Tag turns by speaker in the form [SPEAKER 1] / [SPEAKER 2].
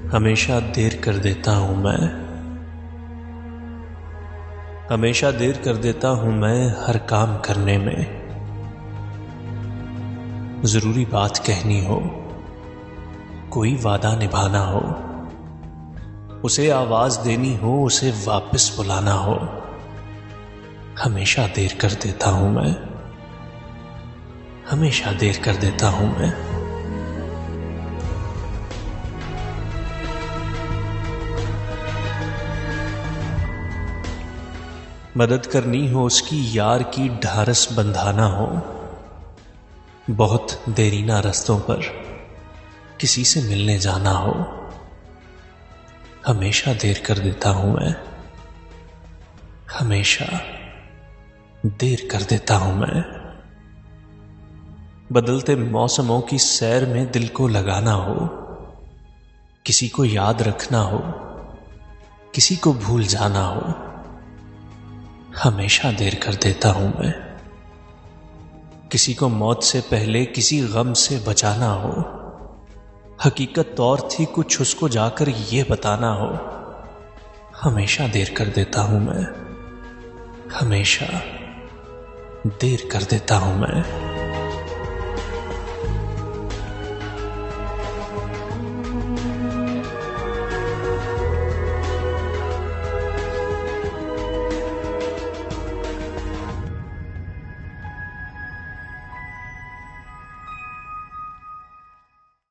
[SPEAKER 1] हमेशा देर कर देता हूं मैं, हमेशा देर कर देता हूं मैं हर काम करने में। जरूरी बात कहनी हो, कोई वादा निभाना हो, उसे आवाज देनी हो, उसे वापस बुलाना हो, हमेशा देर कर देता हूं मैं, हमेशा देर कर देता हूं मैं। मदद करनी हो उसकी, यार की ढारस बंधाना हो, बहुत देरीना रस्तों पर किसी से मिलने जाना हो, हमेशा देर कर देता हूं मैं, हमेशा देर कर देता हूं मैं। बदलते मौसमों की सैर में दिल को लगाना हो, किसी को याद रखना हो, किसी को भूल जाना हो, हमेशा देर कर देता हूं मैं। किसी को मौत से पहले किसी गम से बचाना हो, हकीकत और थी कुछ उसको जाकर ये बताना हो, हमेशा देर कर देता हूं मैं, हमेशा देर कर देता हूं मैं।